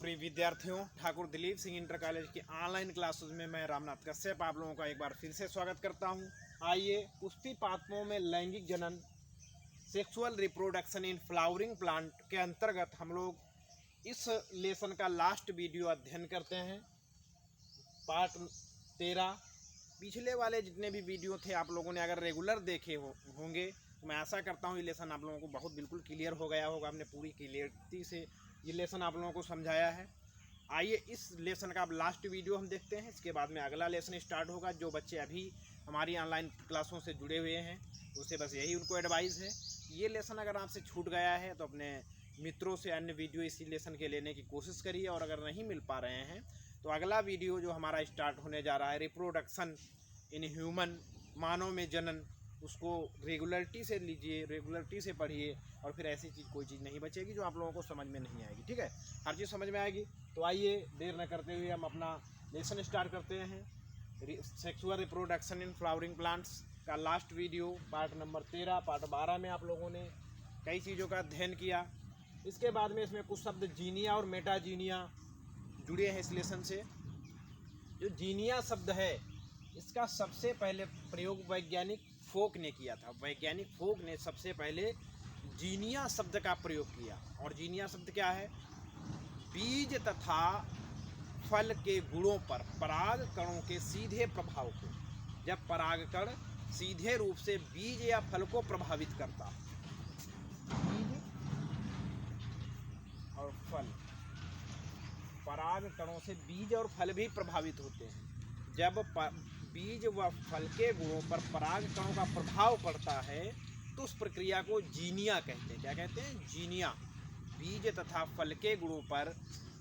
प्रिय विद्यार्थियों, Thakur Dilip Singh inter college की ऑनलाइन क्लासेस में मैं रामनाथ कश्यप आप लोगों का एक बार फिर से स्वागत करता हूं। आइए, पुष्पी पात्रों में लैंगिक जनन, sexual reproduction in flowering plant के अंतर्गत हम लोग इस लेसन का लास्ट वीडियो अध्ययन करते हैं। पार्ट 13। पिछले वाले जितने भी वीडियो थे आप लोगों ने अगर रेगुलर देखे होंगे तो मैं आशा करता हूँ ये लेसन आप लोगों को बहुत बिल्कुल क्लियर हो गया होगा। हमने पूरी क्लियरिटी से ये लेसन आप लोगों को समझाया है। आइए इस लेसन का अब लास्ट वीडियो हम देखते हैं, इसके बाद में अगला लेसन स्टार्ट होगा। जो बच्चे अभी हमारी ऑनलाइन क्लासों से जुड़े हुए हैं उससे बस यही उनको एडवाइस है, ये लेसन अगर आपसे छूट गया है तो अपने मित्रों से अन्य वीडियो इसी लेसन के लेने की कोशिश करिए, और अगर नहीं मिल पा रहे हैं तो अगला वीडियो जो हमारा स्टार्ट होने जा रहा है रिप्रोडक्शन इन ह्यूमन, मानव में जनन, उसको रेगुलरिटी से लीजिए, रेगुलरिटी से पढ़िए, और फिर ऐसी चीज़ कोई चीज़ नहीं बचेगी जो आप लोगों को समझ में नहीं आएगी। ठीक है, हर चीज़ समझ में आएगी। तो आइए देर न करते हुए हम अपना लेसन स्टार्ट करते हैं। Sexual reproduction in flowering plants का last video part number 13। Part 12 में आप लोगों ने कई चीज़ों का अध्ययन किया। इसके बाद में इसमें कुछ शब्द जीनिया और मेटाजीनिया जुड़े हैं इस लेसन से। जो जीनिया शब्द है इसका सबसे पहले प्रयोग वैज्ञानिक फोक ने किया था। वैज्ञानिक फोक ने सबसे पहले जीनिया शब्द का प्रयोग किया। और जीनिया शब्द क्या है? बीज तथा फल के गुणों पर पराग कणों के सीधे प्रभाव को, जब परागकण सीधे रूप से बीज या फल को प्रभावित करता, बीज और फल, पराग कणों से बीज और फल भी प्रभावित होते हैं। जब बीज व फल के गुणों पर पराग कणों का प्रभाव पड़ता है तो उस प्रक्रिया को जीनिया कहते हैं। क्या कहते हैं? जीनिया। बीज तथा फल के गुणों पर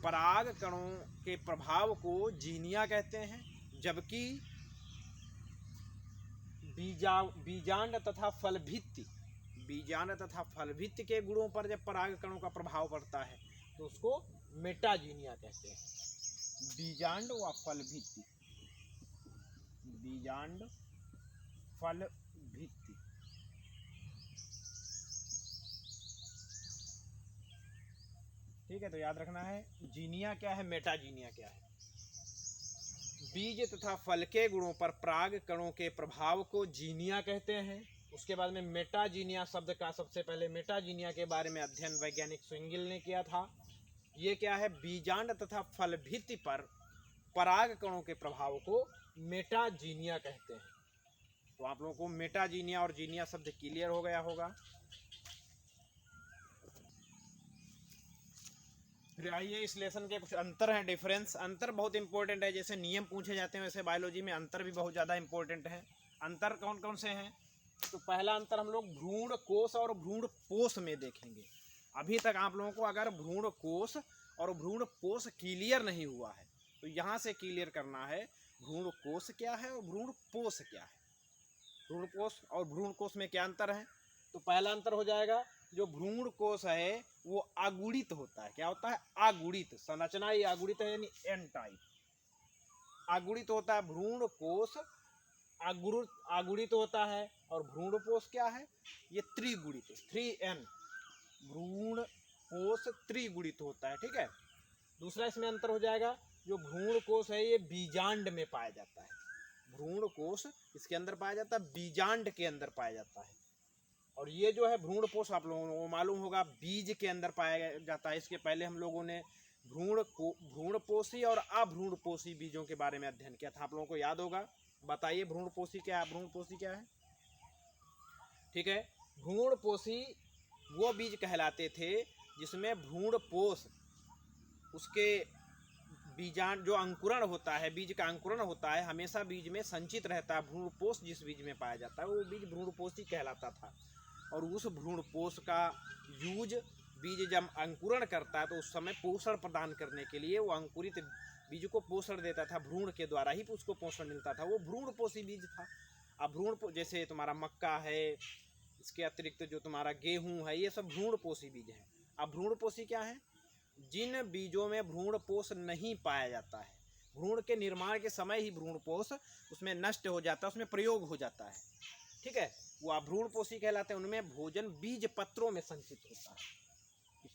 पराग कणों के प्रभाव को जीनिया कहते हैं। जबकि बीजांड तथा फलभित्ति, बीजांड तथा फलभित्ति के गुणों पर जब पराग कणों का प्रभाव पड़ता है तो उसको मेटाजीनिया कहते हैं। बीजांड व फलभित्ति, बीजांड फल भित्ति। ठीक है, तो याद रखना है जीनिया क्या है, मेटाजीनिया क्या है। बीज तथा फल के गुणों पर पराग कणों के प्रभाव को जीनिया कहते हैं। उसके बाद में मेटाजीनिया शब्द का सबसे पहले मेटाजीनिया के बारे में अध्ययन वैज्ञानिक स्विंगिल ने किया था। ये क्या है? बीजांड तथा फल भित्ति पर पराग कणों के प्रभाव को मेटाजीनिया कहते हैं। तो आप लोगों को मेटाजीनिया और जीनिया शब्द क्लियर हो गया होगा। फिर आइए इस लेसन के कुछ अंतर हैं, डिफरेंस। अंतर बहुत इंपॉर्टेंट है, जैसे नियम पूछे जाते हैं वैसे बायोलॉजी में अंतर भी बहुत ज़्यादा इंपॉर्टेंट है। अंतर कौन कौन से हैं? तो पहला अंतर हम लोग भ्रूण कोश और भ्रूण पोष में देखेंगे। अभी तक आप लोगों को अगर भ्रूण कोश और भ्रूण पोष क्लियर नहीं हुआ है तो यहाँ से क्लियर करना है भ्रूण कोश क्या है और भ्रूण पोष क्या है। भ्रूण कोश और भ्रूण कोश में क्या अंतर है? तो पहला अंतर हो जाएगा, जो भ्रूण कोश है वो अगुणित होता है। क्या होता है? अगुणित। संरचना ही अगुणित है, यानी एन टाइप अगुणित होता है। भ्रूण कोश अगुणित होता है। और भ्रूण कोश क्या है? ये त्रिगुणित, 3n। भ्रूण कोश त्रिगुणित होता है। ठीक है। दूसरा इसमें अंतर हो जाएगा, जो भ्रूण कोश है ये बीजांड में पाया जाता है। भ्रूण कोश इसके अंदर पाया जाता है, बीजांड के अंदर पाया जाता है। और ये जो है भ्रूण पोष आप लोगों को मालूम होगा बीज के अंदर पाया जाता है। इसके पहले हम लोगों ने भ्रूणपोषी और अभ्रूणपोषी बीजों के बारे में अध्ययन किया था, आप लोगों को याद होगा। बताइए भ्रूणपोषी क्या है, अभ्रूणपोषी क्या है? ठीक है, भ्रूणपोषी वो बीज कहलाते थे जिसमें भ्रूणपोष, उसके बीजांड जो अंकुरण होता है, बीज का अंकुरण होता है, हमेशा बीज में संचित रहता है। भ्रूणपोष जिस बीज में पाया जाता है वो बीज भ्रूणपोषी कहलाता था। और उस भ्रूणपोष का यूज बीज जब अंकुरण करता है तो उस समय पोषण प्रदान करने के लिए वो अंकुरित बीज को पोषण देता था, भ्रूण के द्वारा ही उसको पोषण मिलता था, वो भ्रूणपोषी बीज था। अब भ्रूण जैसे तुम्हारा मक्का है, इसके अतिरिक्त जो तुम्हारा गेहूँ है, ये सब भ्रूणपोषी बीज हैं। अब भ्रूणपोषी क्या है? जिन बीजों में भ्रूणपोष नहीं पाया जाता है, भ्रूण के निर्माण के समय ही भ्रूणपोष उसमें नष्ट हो जाता है, उसमें प्रयोग हो जाता है। ठीक है, वो अभ्रूणपोषी कहलाते हैं। उनमें भोजन बीज पत्रों में संचित होता है।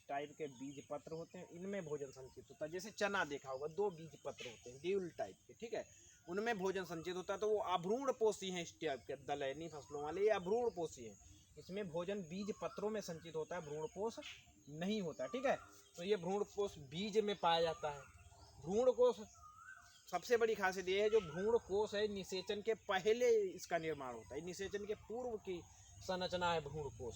टाइप के बीज पत्र होते हैं, इनमें भोजन संचित होता है। जैसे चना देखा होगा, 2 बीज पत्र होते हैं ड्यूल टाइप के, ठीक है, उनमें भोजन संचित होता है। तो वो अभ्रूणपोषी हैं, इस टाइप के दलहनी फसलों वाले ये अभ्रूणपोषी हैं, इसमें भोजन बीज पत्रों में संचित होता है, भ्रूणपोष नहीं होता, ठीक है। तो ये भ्रूणपोष बीज में पाया जाता है। भ्रूणकोष सबसे बड़ी खासियत ये है, जो भ्रूणकोष है निषेचन के पहले इसका निर्माण होता है, निषेचन के पूर्व की संरचना है भ्रूणकोष।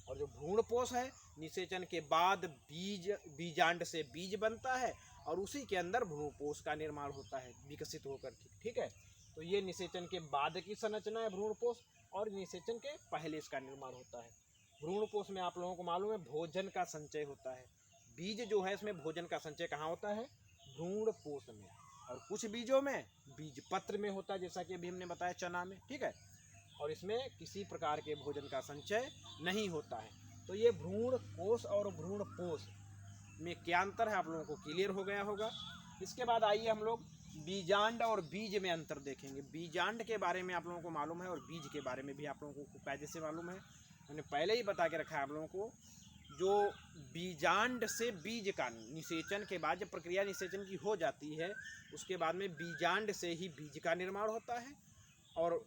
और जो भ्रूणपोष है निषेचन के बाद बीजांड से बीज बनता है और उसी के अंदर भ्रूणपोष का निर्माण होता है विकसित होकर, ठीक है। तो ये निषेचन के बाद की संरचना है भ्रूणपोष, और निषेचन के पहले इसका निर्माण होता है। भ्रूणपोष में आप लोगों को मालूम है भोजन का संचय होता है। बीज जो है इसमें भोजन का संचय कहाँ होता है? भ्रूणपोष में। और कुछ बीजों में बीज पत्र में होता है, जैसा कि अभी हमने बताया चना में, ठीक है। और इसमें किसी प्रकार के भोजन का संचय नहीं होता है। तो ये भ्रूणकोष और भ्रूणपोष में क्या अंतर है आप लोगों को क्लियर हो गया होगा। इसके बाद आइए हम लोग बीजांड और बीज में अंतर देखेंगे। बीजांड के बारे में आप लोगों को मालूम है और बीज के बारे में भी आप लोगों को कायदे से मालूम है, मैंने पहले ही बता के रखा है आप लोगों को। जो बीजांड से बीज का निषेचन के बाद जब प्रक्रिया निषेचन की हो जाती है, उसके बाद में बीजांड से ही बीज का निर्माण होता है और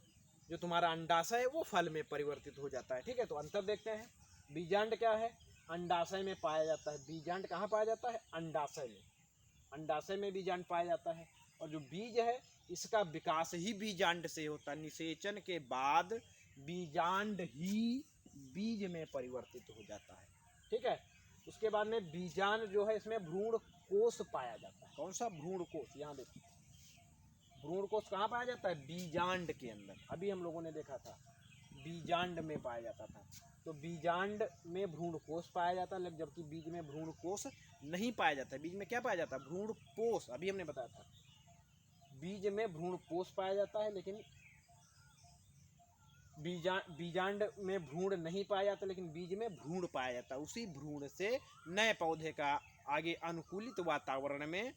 जो तुम्हारा अंडाशय है वो फल में परिवर्तित हो जाता है, ठीक है। तो अंतर देखते हैं। बीजांड क्या है? अंडाशय में पाया जाता है। बीजांड कहाँ पाया जाता है? अंडाशय में। अंडाशय में बीजांड पाया जाता है। और जो बीज है इसका विकास ही बीजांड से होता है। निषेचन के बाद बीजांड ही बीज में परिवर्तित हो जाता है, ठीक है। उसके बाद में बीजांड जो है इसमें भ्रूणकोष पाया जाता है। कौन सा? भ्रूणकोष। यहाँ देखिए भ्रूणकोष कहाँ पाया जाता है? बीजांड के अंदर। अभी हम लोगों ने देखा था बीजांड में पाया जाता था। तो बीजांड में भ्रूणकोष पाया जाता है, जबकि बीज में भ्रूणकोष नहीं पाया जाता है। बीज में क्या पाया जाता है? भ्रूणपोष। अभी हमने बताया था बीज में भ्रूणपोष पाया जाता है, लेकिन बीजांड में भ्रूण नहीं पाया जाता, लेकिन बीज में भ्रूण पाया जाता है। उसी भ्रूण से नए पौधे का आगे अनुकूलित वातावरण में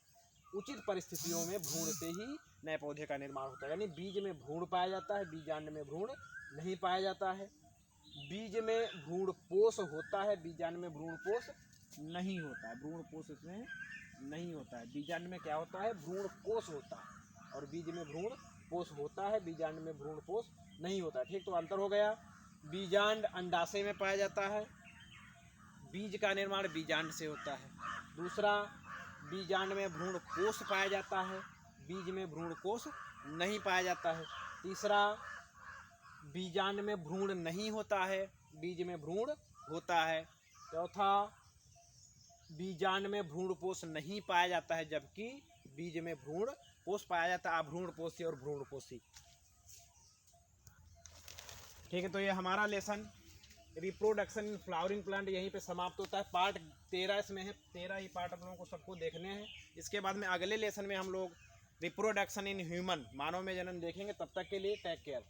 उचित परिस्थितियों में भ्रूण से ही नए पौधे का निर्माण होता है। यानी बीज में भ्रूण पाया जाता है, बीजांड में भ्रूण नहीं पाया जाता है। बीज में भ्रूणपोष होता है, बीजांड में भ्रूणपोष नहीं होता है। भ्रूणपोष इसमें नहीं होता है। बीजांड में क्या होता है? भ्रूणकोष होता है और बीज में भ्रूणपोष होता है, बीजांड में भ्रूणपोष नहीं होता है, ठीक। तो अंतर हो गया। बीजांड अंडाशय में पाया जाता है, बीज का निर्माण बीजांड से होता है। दूसरा, बीजांड में भ्रूणकोष पाया जाता है, बीज में भ्रूणकोष नहीं पाया जाता है। तीसरा, बीजांड में भ्रूण नहीं होता है, बीज में भ्रूण होता है। चौथा, बीजांड में भ्रूणपोष नहीं पाया जाता है, जबकि बीज में भ्रूणपोष पाया जाता है। अभ्रूणपोषी और भ्रूणपोषी, ठीक है। तो ये हमारा lesson reproduction in flowering plant यहीं पे समाप्त होता है। पार्ट 13 इसमें है, 13 ही पार्ट आप लोगों को सबको देखने हैं। इसके बाद में अगले लेसन में हम लोग रिप्रोडक्शन इन ह्यूमन, मानव में जन्म देखेंगे। तब तक के लिए टेक केयर।